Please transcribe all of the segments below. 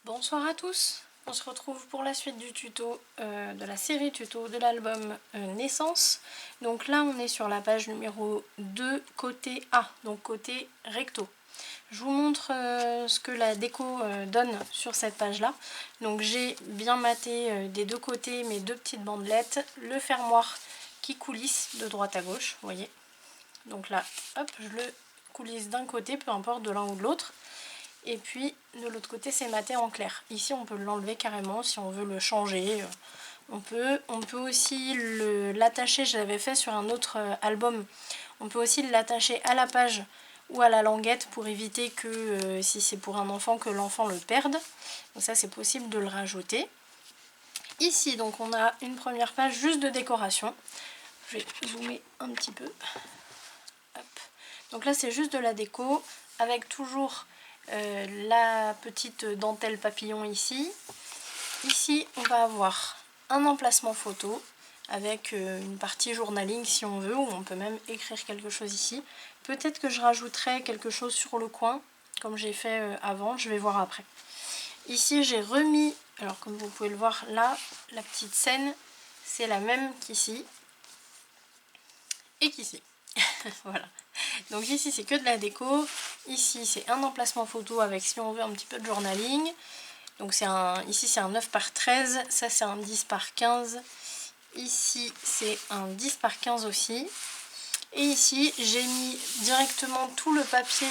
Bonsoir à tous, on se retrouve pour la suite du tuto de la série tuto de l'album Naissance. Donc là on est sur la page numéro 2 côté A, donc côté recto. Je vous montre ce que la déco donne sur cette page là. Donc j'ai bien maté des deux côtés mes deux petites bandelettes, le fermoir qui coulisse de droite à gauche, vous voyez. Donc là hop, je le coulisse d'un côté, peu importe de l'un ou de l'autre. Et puis de l'autre côté c'est maté en clair. Ici on peut l'enlever carrément si on veut le changer. On peut aussi l'attacher, je l'avais fait sur un autre album. On peut aussi l'attacher à la page ou à la languette pour éviter que si c'est pour un enfant que l'enfant le perde. Donc ça c'est possible de le rajouter. Ici donc on a une première page juste de décoration. Je vais zoomer un petit peu. Hop. Donc là c'est juste de la déco avec toujours la petite dentelle papillon ici. Ici on va avoir un emplacement photo avec une partie journaling si on veut, ou on peut même écrire quelque chose ici. Peut-être que je rajouterai quelque chose sur le coin comme j'ai fait avant, je vais voir après. Ici j'ai remis, alors comme vous pouvez le voir là, la petite scène c'est la même qu'ici et qu'ici. Voilà. Donc ici c'est que de la déco, ici c'est un emplacement photo avec si on veut un petit peu de journaling. Donc ici c'est un 9 par 13, ça c'est un 10 par 15, ici c'est un 10 par 15 aussi. Et ici j'ai mis directement tout le papier,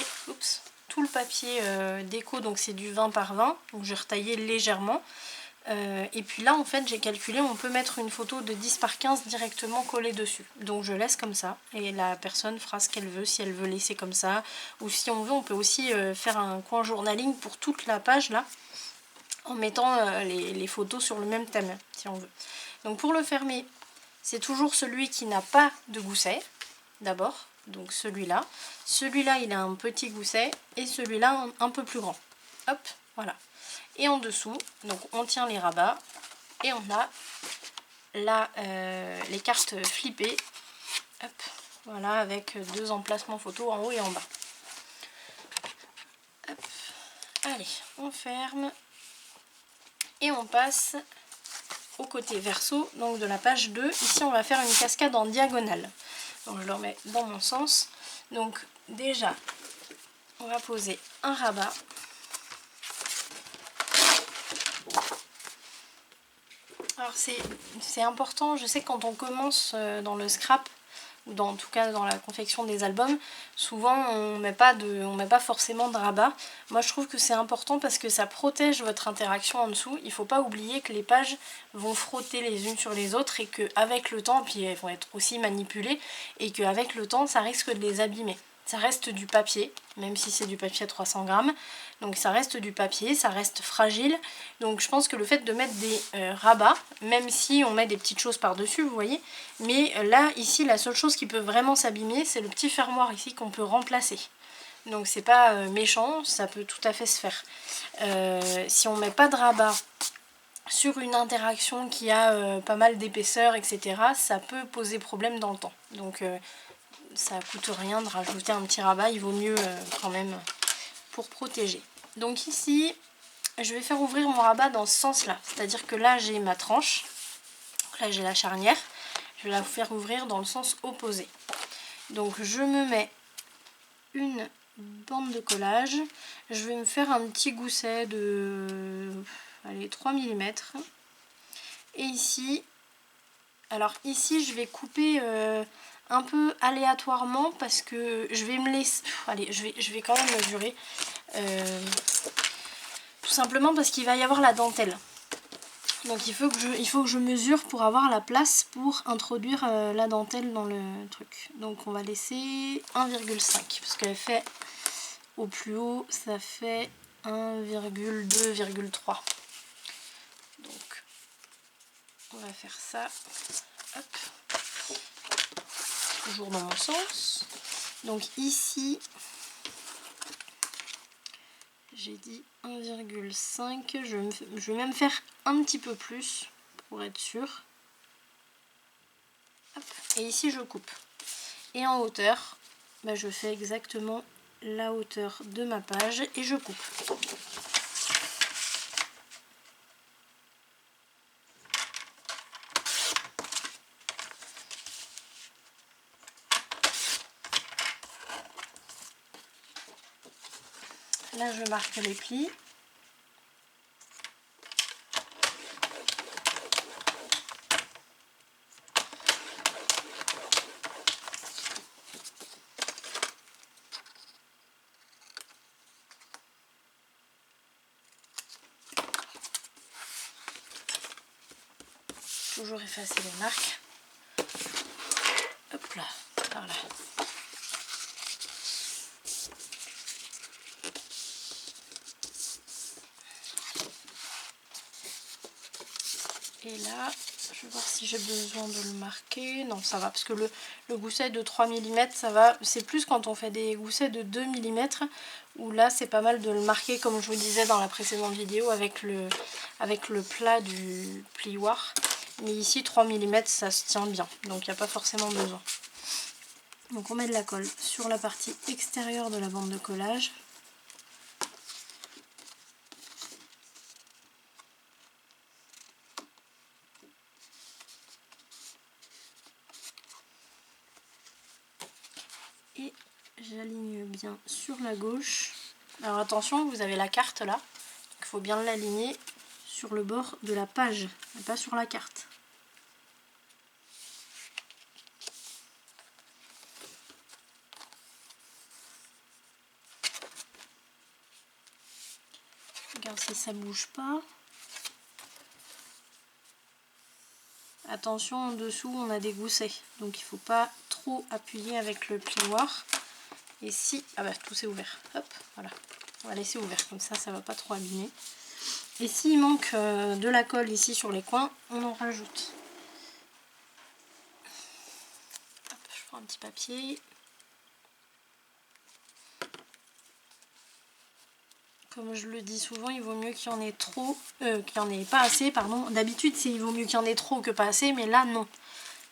déco, donc c'est du 20 par 20, donc j'ai retaillé légèrement. Et puis là en fait j'ai calculé, on peut mettre une photo de 10 par 15 directement collée dessus. Donc je laisse comme ça et la personne fera ce qu'elle veut, si elle veut laisser comme ça. Ou si on veut on peut aussi faire un coin journaling pour toute la page là, en mettant les photos sur le même thème si on veut. Donc pour le fermer, c'est toujours celui qui n'a pas de gousset d'abord. Donc celui-là. Celui-là il a un petit gousset et celui-là un peu plus grand. Hop, voilà. Et en dessous, donc on tient les rabats et on a là les cartes flippées. Hop, voilà, avec deux emplacements photo en haut et en bas. Hop. Allez, on ferme et on passe au côté verso, donc de la page 2. Ici on va faire une cascade en diagonale. Donc je le remets dans mon sens. Donc déjà, on va poser un rabat. Alors c'est important, je sais que quand on commence dans le scrap, ou en tout cas dans la confection des albums, souvent on met pas forcément de rabat. Moi je trouve que c'est important parce que ça protège votre interaction en dessous. Il ne faut pas oublier que les pages vont frotter les unes sur les autres et qu'avec le temps, puis elles vont être aussi manipulées, et qu'avec le temps ça risque de les abîmer. Ça reste du papier, même si c'est du papier à 300 grammes. Donc ça reste du papier, ça reste fragile. Donc je pense que le fait de mettre des rabats, même si on met des petites choses par-dessus, vous voyez. Mais là, ici, la seule chose qui peut vraiment s'abîmer, c'est le petit fermoir ici qu'on peut remplacer. Donc c'est pas méchant, ça peut tout à fait se faire. Si on met pas de rabat sur une interaction qui a pas mal d'épaisseur, etc., ça peut poser problème dans le temps. Donc ça coûte rien de rajouter un petit rabat, il vaut mieux quand même pour protéger. Donc ici, je vais faire ouvrir mon rabat dans ce sens-là. C'est-à-dire que là, j'ai ma tranche. Donc là, j'ai la charnière. Je vais la faire ouvrir dans le sens opposé. Donc je me mets une bande de collage. Je vais me faire un petit gousset de 3 mm. Et ici, alors ici, je vais couper un peu aléatoirement parce que je vais me laisser... Allez, je vais quand même mesurer. Tout simplement parce qu'il va y avoir la dentelle. Donc il faut que je mesure pour avoir la place pour introduire la dentelle dans le truc. Donc on va laisser 1,5 parce qu'elle fait au plus haut, ça fait 1,2,3. Donc on va faire ça. Hop. Toujours dans mon sens. Donc ici, j'ai dit 1,5. Je vais même faire un petit peu plus pour être sûr. Hop. Et ici, je coupe. Et en hauteur, je fais exactement la hauteur de ma page et je coupe. Là je marque les plis. Toujours effacer les marques. Hop là, par là. Et là, je vais voir si j'ai besoin de le marquer. Non, ça va, parce que le gousset de 3 mm, ça va. C'est plus quand on fait des goussets de 2 mm, où là, c'est pas mal de le marquer, comme je vous disais dans la précédente vidéo, avec le plat du plioir. Mais ici, 3 mm, ça se tient bien, donc il n'y a pas forcément besoin. Donc on met de la colle sur la partie extérieure de la bande de collage. Et j'aligne bien sur la gauche. Alors attention, vous avez la carte là, il faut bien l'aligner sur le bord de la page, et pas sur la carte. Regarde si ça bouge pas. Attention, en dessous on a des goussets, donc il ne faut pas trop appuyer avec le plioir. Et si, ah bah tout s'est ouvert, hop, voilà, on va laisser ouvert, comme ça ça va pas trop abîmer. Et s'il manque de la colle ici sur les coins, on en rajoute. Hop, je prends un petit papier. Comme je le dis souvent, il vaut mieux qu'il y en ait trop, qu'il n'y en ait pas assez, pardon. D'habitude, il vaut mieux qu'il y en ait trop que pas assez, mais là, non.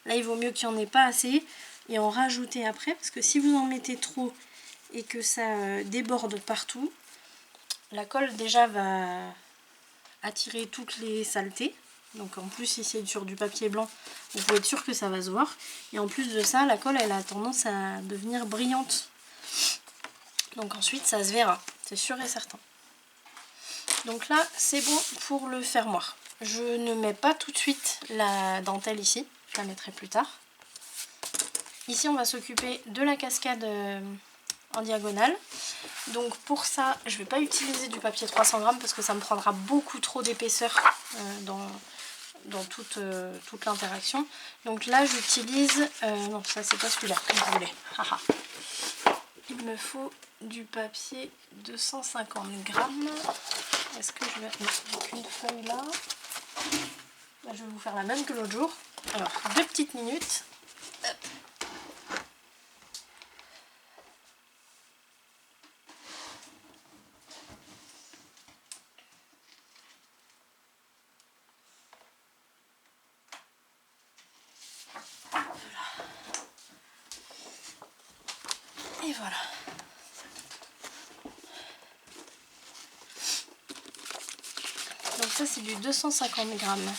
Là, il vaut mieux qu'il n'y en ait pas assez et en rajouter après, parce que si vous en mettez trop et que ça déborde partout, la colle déjà va attirer toutes les saletés. Donc en plus, si c'est sur du papier blanc, vous pouvez être sûr que ça va se voir. Et en plus de ça, la colle, elle a tendance à devenir brillante. Donc ensuite, ça se verra, c'est sûr et certain. Donc là, c'est bon pour le fermoir. Je ne mets pas tout de suite la dentelle ici, je la mettrai plus tard. Ici, on va s'occuper de la cascade en diagonale. Donc pour ça, je ne vais pas utiliser du papier 300 grammes parce que ça me prendra beaucoup trop d'épaisseur dans toute l'interaction. Donc là, j'utilise... non, ça c'est pas celui-là que je voulais. Il me faut du papier 250 grammes. Est-ce que je vais... Non, j'ai qu'une feuille là. Là. Je vais vous faire la même que l'autre jour. Alors, 2 petites minutes. Hop. Et voilà. Donc ça c'est du 250 grammes.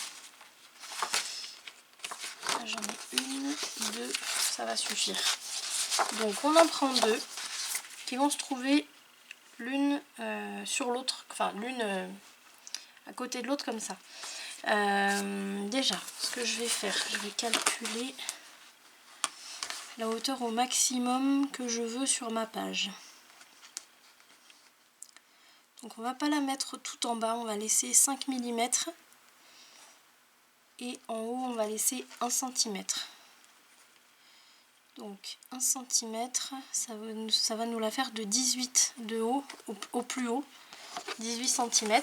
J'en ai une, deux, ça va suffire. Donc on en prend 2 qui vont se trouver l'une sur l'autre, enfin l'une à côté de l'autre comme ça. Déjà, ce que je vais faire, je vais calculer la hauteur au maximum que je veux sur ma page. Donc on va pas la mettre tout en bas, on va laisser 5 mm et en haut on va laisser 1 cm. Donc 1 cm, ça va nous la faire de 18 de haut au plus haut, 18 cm.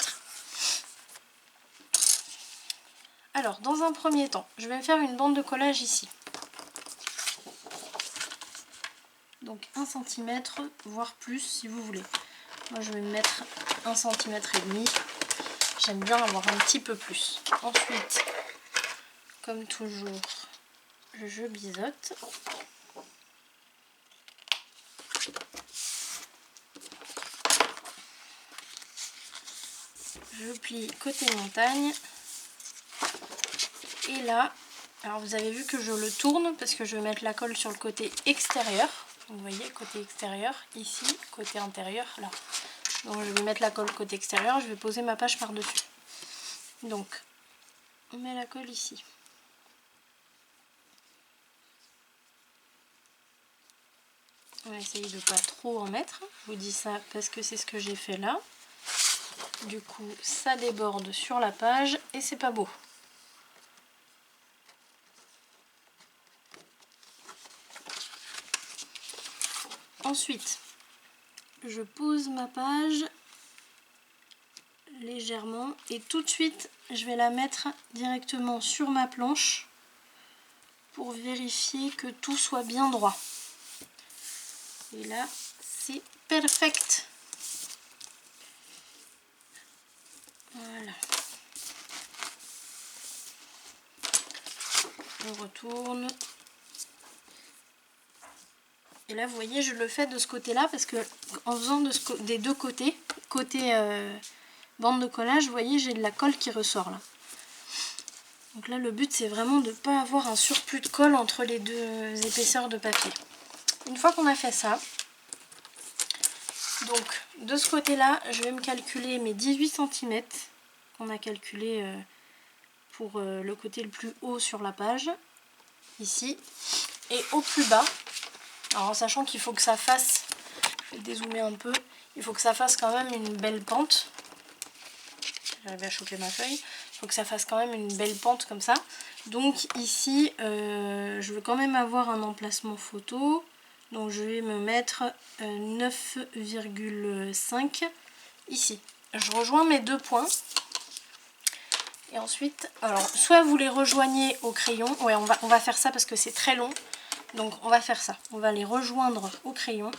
Alors dans un premier temps, je vais faire une bande de collage ici. Donc 1 cm, voire plus si vous voulez. Moi je vais mettre 1 cm et demi. J'aime bien avoir un petit peu plus. Ensuite, comme toujours, je biseaute. Je plie côté montagne. Et là, alors vous avez vu que je le tourne parce que je vais mettre la colle sur le côté extérieur. Vous voyez, côté extérieur, ici, côté intérieur, là. Donc je vais mettre la colle côté extérieur, je vais poser ma page par-dessus. Donc on met la colle ici. On va essayer de pas trop en mettre. Je vous dis ça parce que c'est ce que j'ai fait là. Du coup, ça déborde sur la page et c'est pas beau. Ensuite, je pose ma page légèrement et tout de suite, je vais la mettre directement sur ma planche pour vérifier que tout soit bien droit. Et là, c'est perfect. Voilà. Je retourne. Et là, vous voyez, je le fais de ce côté-là parce que en faisant des deux côtés, côté bande de collage, vous voyez, j'ai de la colle qui ressort là. Donc là, le but, c'est vraiment de ne pas avoir un surplus de colle entre les deux épaisseurs de papier. Une fois qu'on a fait ça, donc de ce côté-là, je vais me calculer mes 18 cm qu'on a calculé pour le côté le plus haut sur la page, ici, et au plus bas. Alors en sachant qu'il faut que ça fasse, je vais dézoomer un peu, il faut que ça fasse quand même une belle pente. J'arrive à choper ma feuille. Il faut que ça fasse quand même une belle pente comme ça. Donc ici, je veux quand même avoir un emplacement photo. Donc je vais me mettre 9,5 ici. Je rejoins mes deux points. Et ensuite, alors soit vous les rejoignez au crayon. Ouais, on va faire ça parce que c'est très long. Donc on va faire ça. On va les rejoindre au crayon.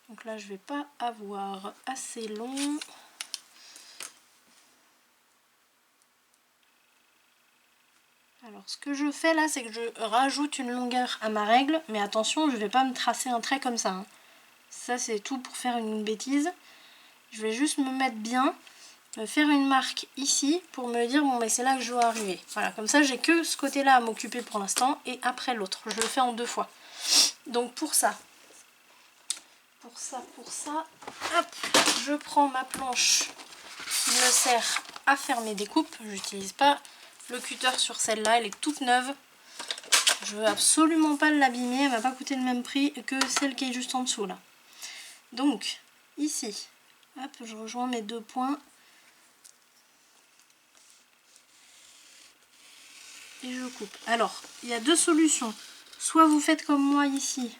Donc là, je vais pas avoir assez long. Alors ce que je fais là, c'est que je rajoute une longueur à ma règle, mais attention, je ne vais pas me tracer un trait comme ça. Hein. Ça c'est tout pour faire une bêtise. Je vais juste me mettre bien, me faire une marque ici pour me dire bon mais c'est là que je dois arriver. Voilà, comme ça j'ai que ce côté-là à m'occuper pour l'instant et après l'autre. Je le fais en deux fois. Donc pour ça, hop, je prends ma planche qui me sert à faire mes découpes. Je n'utilise pas le cutter sur celle-là, elle est toute neuve. Je veux absolument pas l'abîmer, elle m'a pas coûté le même prix que celle qui est juste en dessous là. Donc ici, hop, je rejoins mes deux points. Et je coupe. Alors, il y a deux solutions. Soit vous faites comme moi ici,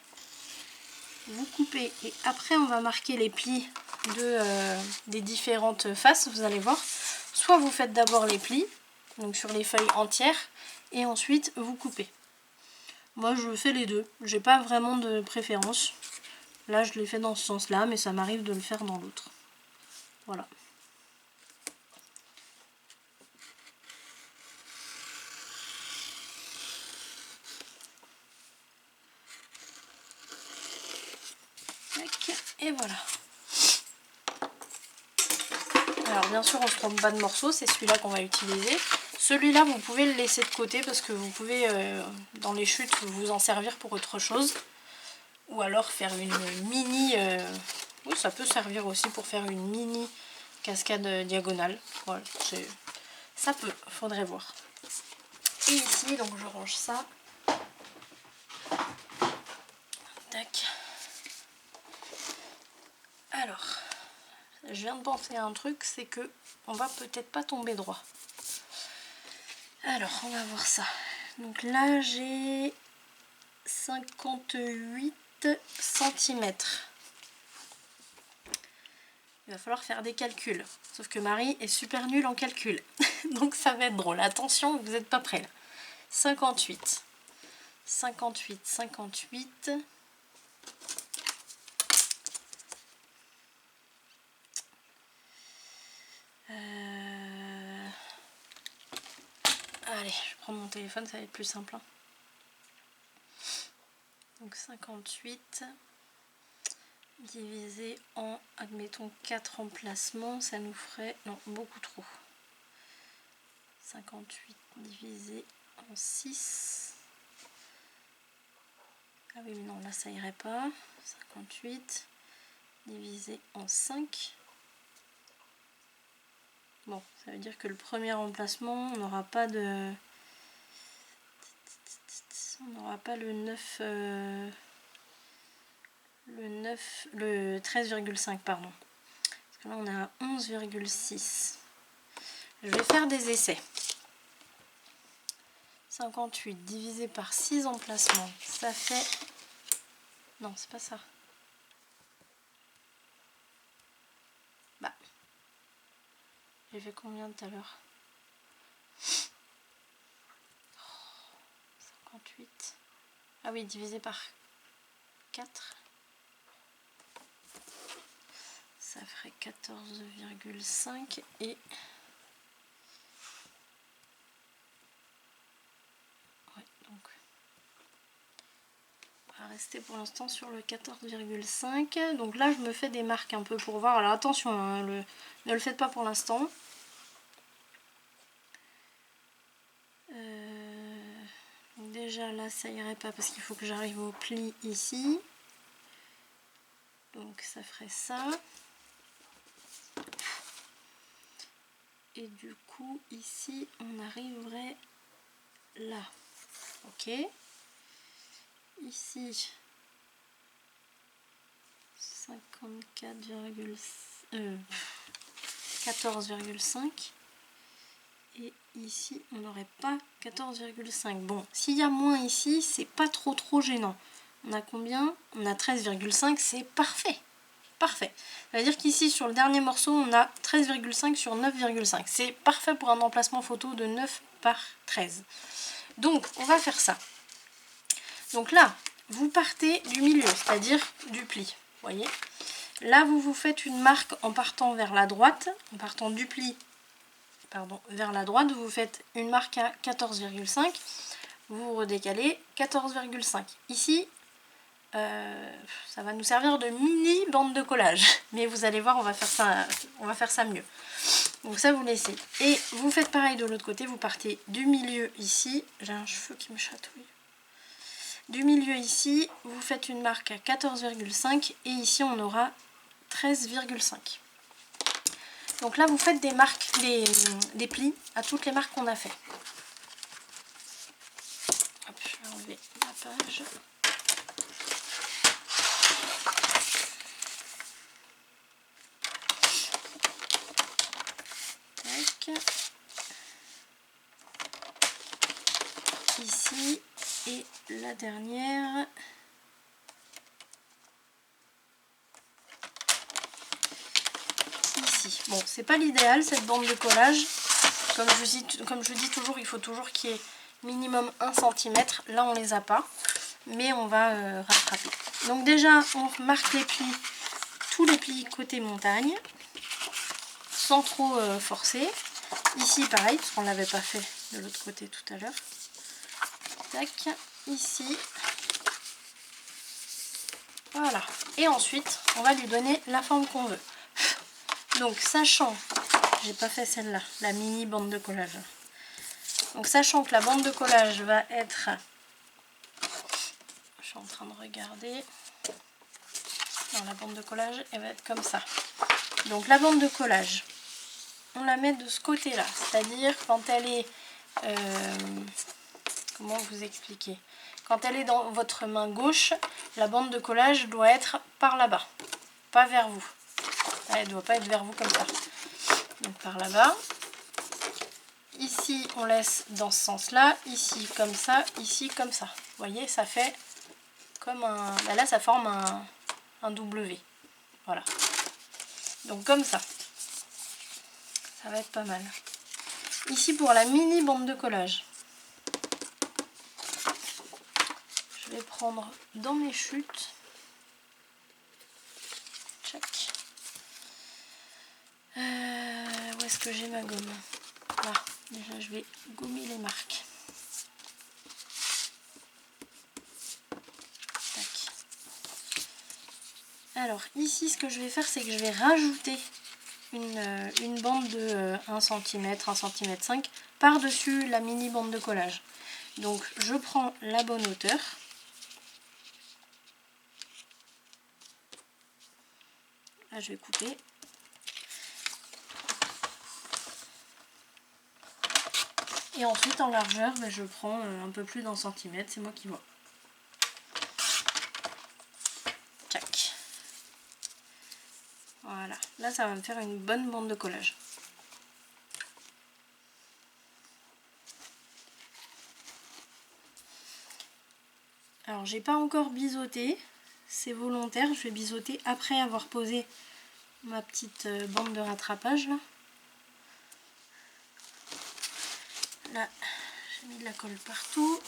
vous coupez et après on va marquer les plis des différentes faces, vous allez voir. Soit vous faites d'abord les plis, donc sur les feuilles entières, et ensuite vous coupez. Moi je fais les deux, j'ai pas vraiment de préférence. Là je l'ai fait dans ce sens là, mais ça m'arrive de le faire dans l'autre. Voilà. Et voilà. Alors bien sûr on se trompe pas de morceau, c'est celui-là qu'on va utiliser. Celui-là vous pouvez le laisser de côté parce que vous pouvez dans les chutes vous en servir pour autre chose. Ou alors faire une mini... oui ça peut servir aussi pour faire une mini cascade diagonale. Voilà, ça peut, faudrait voir. Et ici donc je range ça. Tac. Alors, je viens de penser à un truc, c'est que on va peut-être pas tomber droit. Alors, on va voir ça. Donc là, j'ai 58 cm. Il va falloir faire des calculs. Sauf que Marie est super nulle en calcul. Donc ça va être drôle. Attention, vous n'êtes pas prêts là. 58. 58, 58. Allez, je prends mon téléphone, ça va être plus simple. Hein. Donc 58 divisé en, admettons, 4 emplacements, ça nous ferait, non, beaucoup trop. 58 divisé en 6. Ah oui, mais non, là ça irait pas. 58 divisé en 5. Bon, ça veut dire que le premier emplacement, on n'aura pas de... On n'aura pas le 9... le 13,5 pardon. Parce que là on est à 11,6. Je vais faire des essais. 58 divisé par 6 emplacements, ça fait... Non, c'est pas ça. Bah. J'ai fait combien tout à l'heure? 58. Ah oui, divisé par 4. Ça ferait 14,5 et... Ouais, donc... On va rester pour l'instant sur le 14,5. Donc là, je me fais des marques un peu pour voir. Alors attention, hein, ne le faites pas pour l'instant. Déjà là, ça irait pas parce qu'il faut que j'arrive au pli ici. Donc ça ferait ça. Et du coup, ici, on arriverait là. Ok. Ici, 14,5. Et ici, on n'aurait pas 14,5. Bon, s'il y a moins ici, c'est pas trop gênant. On a combien? On a 13,5, c'est parfait. Parfait. Ça veut dire qu'ici, sur le dernier morceau, on a 13,5 sur 9,5. C'est parfait pour un emplacement photo de 9 par 13. Donc, on va faire ça. Donc là, vous partez du milieu, c'est-à-dire du pli. Vous voyez? Là, vous vous faites une marque en partant vers la droite, en partant du pli, pardon, vers la droite, vous faites une marque à 14,5, vous redécalez 14,5. Ici, ça va nous servir de mini bande de collage, mais vous allez voir, on va faire ça mieux. Donc ça, vous laissez. Et vous faites pareil de l'autre côté, vous partez du milieu ici, j'ai un cheveu qui me chatouille. Du milieu ici, vous faites une marque à 14,5 et ici on aura 13,5. Donc là vous faites des marques, des plis à toutes les marques qu'on a fait. Hop, je vais enlever la page. Tac. Ici et la dernière. Ici. Bon, c'est pas l'idéal cette bande de collage. Comme je dis toujours, il faut toujours qu'il y ait minimum 1 cm. Là, on les a pas. Mais on va rattraper. Donc déjà, on marque les plis, tous les plis côté montagne. Sans trop forcer. Ici, pareil, parce qu'on ne l'avait pas fait de l'autre côté tout à l'heure. Tac. Ici. Voilà. Et ensuite, on va lui donner la forme qu'on veut. Donc, sachant, j'ai pas fait celle-là, la mini bande de collage. Donc, sachant que la bande de collage va être, je suis en train de regarder, non, la bande de collage, elle va être comme ça. Donc, la bande de collage, on la met de ce côté-là, c'est-à-dire quand elle est, comment vous expliquer? Quand elle est dans votre main gauche, la bande de collage doit être par là-bas, pas vers vous. Elle ne doit pas être vers vous comme ça. Donc par là-bas. Ici, on laisse dans ce sens-là. Ici, comme ça. Ici, comme ça. Vous voyez, ça fait comme un... Bah là, ça forme un W. Voilà. Donc comme ça. Ça va être pas mal. Ici, pour la mini bande de collage. Je vais prendre dans mes chutes. Tchac. Où est-ce que j'ai ma gomme? Là, déjà je vais gommer les marques. Tac. Alors ici, ce que je vais faire, c'est que je vais rajouter une bande de 1 cm, 1 cm 5 par-dessus la mini bande de collage. Donc je prends la bonne hauteur. Là, je vais couper. Et ensuite, en largeur, je prends un peu plus d'un centimètre, c'est moi qui vois. Tchac. Voilà, là ça va me faire une bonne bande de collage. Alors j'ai pas encore biseauté, c'est volontaire, je vais biseauter après avoir posé ma petite bande de rattrapage là. Là, j'ai mis de la colle partout.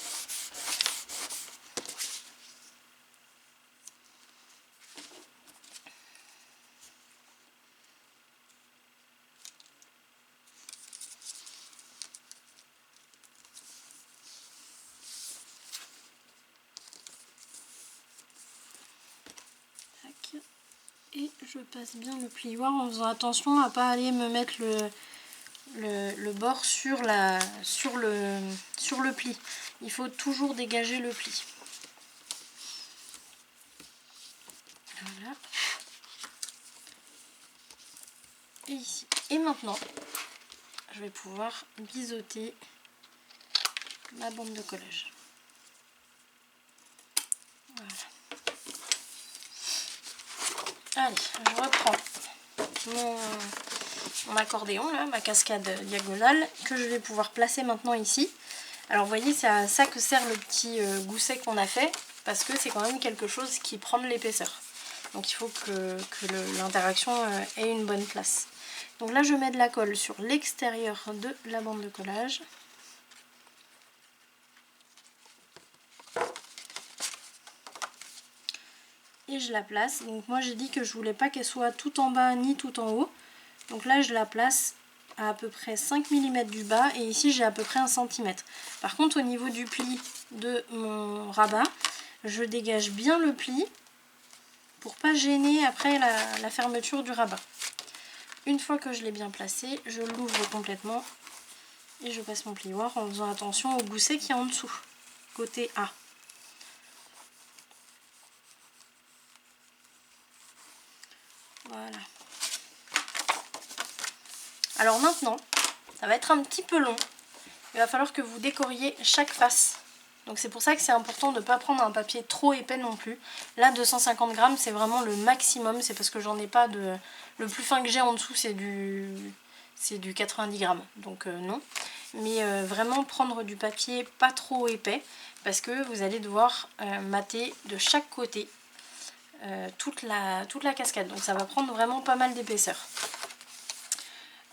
Et je passe bien le plioir en faisant attention à pas aller me mettre le bord sur le pli. Il faut toujours dégager le pli. Voilà. Et ici. Et maintenant, je vais pouvoir biseauter ma bande de collage. Voilà. Allez, je reprends mon accordéon, là, ma cascade diagonale, que je vais pouvoir placer maintenant ici. Alors vous voyez, c'est à ça que sert le petit gousset qu'on a fait, parce que c'est quand même quelque chose qui prend de l'épaisseur. Donc il faut que l'interaction ait une bonne place. Donc là, je mets de la colle sur l'extérieur de la bande de collage. Et je la place. Donc moi j'ai dit que je voulais pas qu'elle soit tout en bas ni tout en haut. Donc là je la place à peu près 5 mm du bas et ici j'ai à peu près 1 cm. Par contre au niveau du pli de mon rabat, je dégage bien le pli pour pas gêner après la fermeture du rabat. Une fois que je l'ai bien placé, je l'ouvre complètement et je passe mon plioir en faisant attention au gousset qui est en dessous, côté A. Voilà. Alors maintenant, ça va être un petit peu long. Il va falloir que vous décoriez chaque face. Donc c'est pour ça que c'est important de ne pas prendre un papier trop épais non plus. Là 250 grammes c'est vraiment le maximum. C'est parce que j'en ai pas de... Le plus fin que j'ai en dessous c'est du 90 grammes. Donc non. Mais vraiment prendre du papier pas trop épais. Parce que vous allez devoir mater de chaque côté toute la cascade. Donc ça va prendre vraiment pas mal d'épaisseur.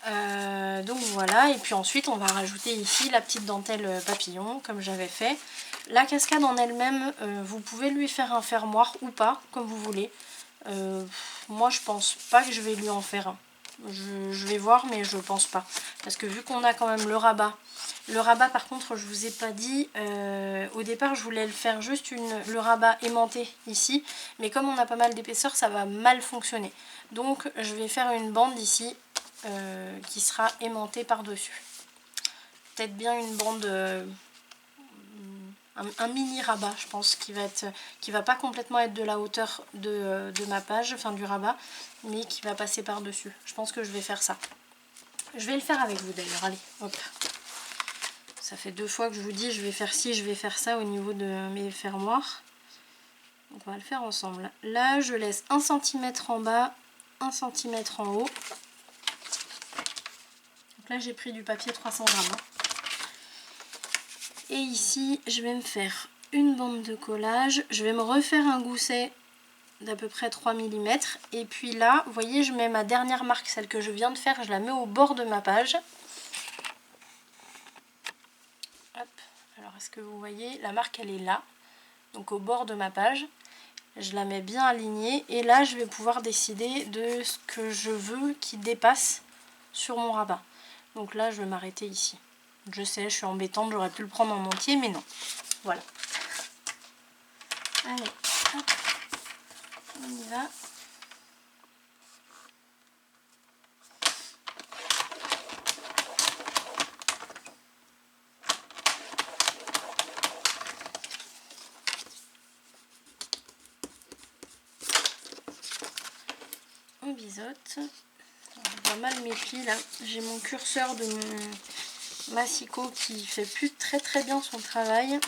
Donc voilà, et puis ensuite on va rajouter ici la petite dentelle papillon comme j'avais fait. La cascade en elle-même, vous pouvez lui faire un fermoir ou pas, comme vous voulez. Moi je pense pas que je vais lui en faire un. Je vais voir, mais je pense pas. Parce que vu qu'on a quand même le rabat. Le rabat par contre je vous ai pas dit, au départ je voulais le faire juste le rabat aimanté ici. Mais comme on a pas mal d'épaisseur ça va mal fonctionner. Donc je vais faire une bande ici. Qui sera aimantée par dessus. Peut-être bien une bande, un mini rabat je pense, qui va pas complètement être de la hauteur de ma page, enfin du rabat, mais qui va passer par dessus. Je pense que je vais faire ça. Je vais le faire avec vous d'ailleurs, allez, hop. Ça fait 2 fois que je vous dis je vais faire ci, je vais faire ça au niveau de mes fermoirs. Donc on va le faire ensemble. Là je laisse 1 cm en bas, 1 cm en haut. Là j'ai pris du papier 300 grammes. Et ici je vais me faire une bande de collage. Je vais me refaire un gousset d'à peu près 3 mm. Et puis là, vous voyez, je mets ma dernière marque, celle que je viens de faire, je la mets au bord de ma page. Hop. Alors est-ce que vous voyez, la marque elle est là. Donc au bord de ma page. Je la mets bien alignée. Et là je vais pouvoir décider de ce que je veux qui dépasse sur mon rabat. Donc là, je vais m'arrêter ici. Je sais, je suis embêtante, j'aurais pu le prendre en entier, mais non. Voilà. Allez, hop, on y va. On l'azote. Je vois mal mes plis là. J'ai mon curseur de mon Massicot qui fait plus très bien son travail.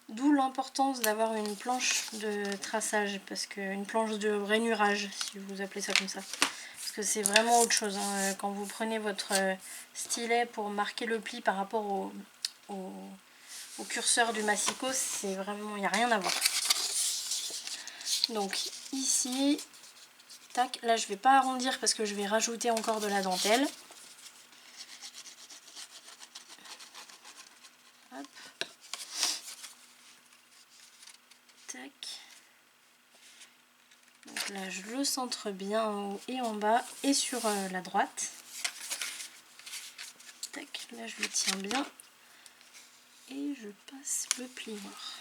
D'où l'importance d'avoir une planche de traçage, parce que une planche de rainurage, si vous appelez ça comme ça. Parce que c'est vraiment autre chose, hein. Quand vous prenez votre stylet pour marquer le pli par rapport au curseur du Massicot, c'est vraiment, il n'y a rien à voir. Donc ici, tac, là je vais pas arrondir parce que je vais rajouter encore de la dentelle. Hop. Tac. Donc là je le centre bien en haut et en bas et sur la droite. Tac, là je le tiens bien et je passe le plioir.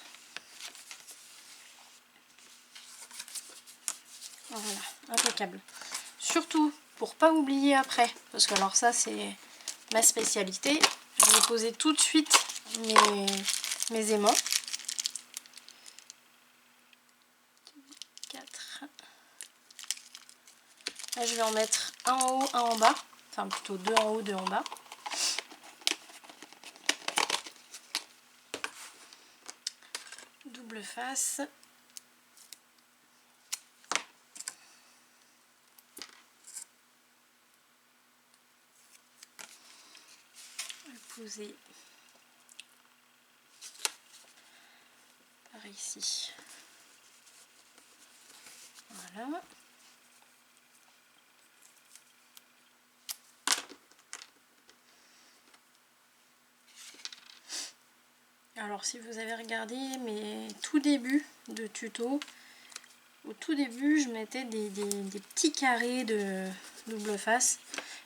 Voilà, impeccable. Surtout pour pas oublier après, parce que alors ça c'est ma spécialité, je vais poser tout de suite mes aimants. 4. Là je vais en mettre un en haut, un en bas, enfin plutôt 2 en haut, 2 en bas. Double face. Poser par ici. Voilà. Alors si vous avez regardé mes tout débuts de tuto, au tout début je mettais des petits carrés de double face.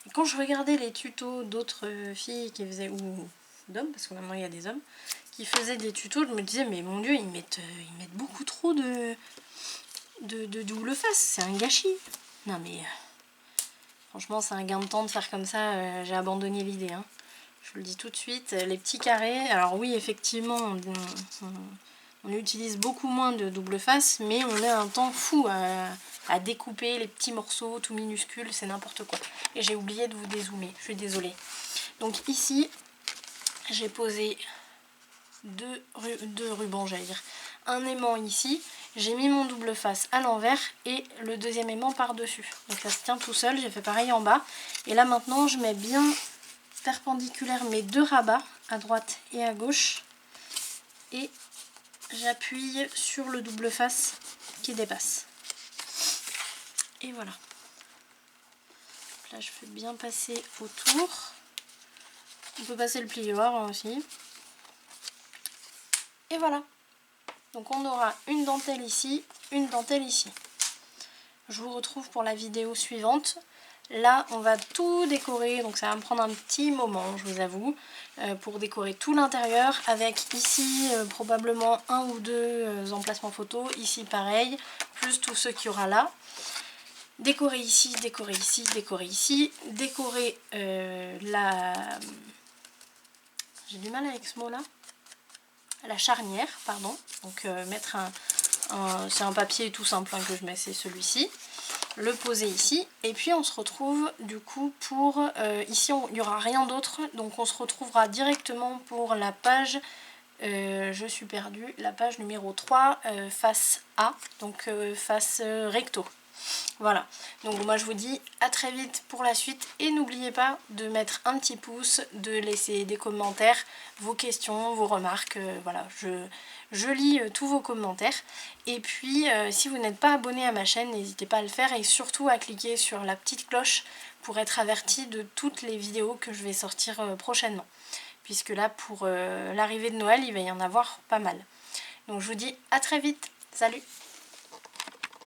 Et quand je regardais les tutos d'autres filles qui faisaient, ou d'hommes, parce que maintenant il y a des hommes, qui faisaient des tutos, je me disais mais mon dieu, ils mettent beaucoup trop de double face, c'est un gâchis. Non mais franchement c'est un gain de temps de faire comme ça, j'ai abandonné l'idée, hein. Je vous le dis tout de suite, les petits carrés, alors oui effectivement on utilise beaucoup moins de double face, mais on a un temps fou à découper les petits morceaux tout minuscules, c'est n'importe quoi. Et j'ai oublié de vous dézoomer, je suis désolée. Donc ici j'ai posé deux rubans, j'allais dire, un aimant ici, j'ai mis mon double face à l'envers et le deuxième aimant par dessus. Donc ça se tient tout seul, j'ai fait pareil en bas. Et là maintenant je mets bien perpendiculaire mes deux rabats à droite et à gauche et j'appuie sur le double face qui dépasse. Et voilà. Là je fais bien passer autour. On peut passer le plioir aussi. Et voilà. Donc on aura une dentelle ici, une dentelle ici. Je vous retrouve pour la vidéo suivante. Là on va tout décorer, donc ça va me prendre un petit moment je vous avoue, pour décorer tout l'intérieur avec ici probablement un ou deux emplacements photos, ici pareil, plus tout ce qu'il y aura là. Décorer ici, décorer ici, décorer ici, décorer la... J'ai du mal avec ce mot là. La charnière, pardon. Donc mettre c'est un papier tout simple hein, que je mets, c'est celui-ci. Le poser ici et puis on se retrouve du coup pour ici il n'y aura rien d'autre, donc on se retrouvera directement pour la page je suis perdue, la page numéro 3 face A, donc face recto. Voilà, donc moi je vous dis à très vite pour la suite et n'oubliez pas de mettre un petit pouce, de laisser des commentaires, vos questions, vos remarques, voilà, je lis tous vos commentaires. Et puis si vous n'êtes pas abonné à ma chaîne, n'hésitez pas à le faire et surtout à cliquer sur la petite cloche pour être averti de toutes les vidéos que je vais sortir prochainement. Puisque là pour l'arrivée de Noël, il va y en avoir pas mal. Donc je vous dis à très vite, salut!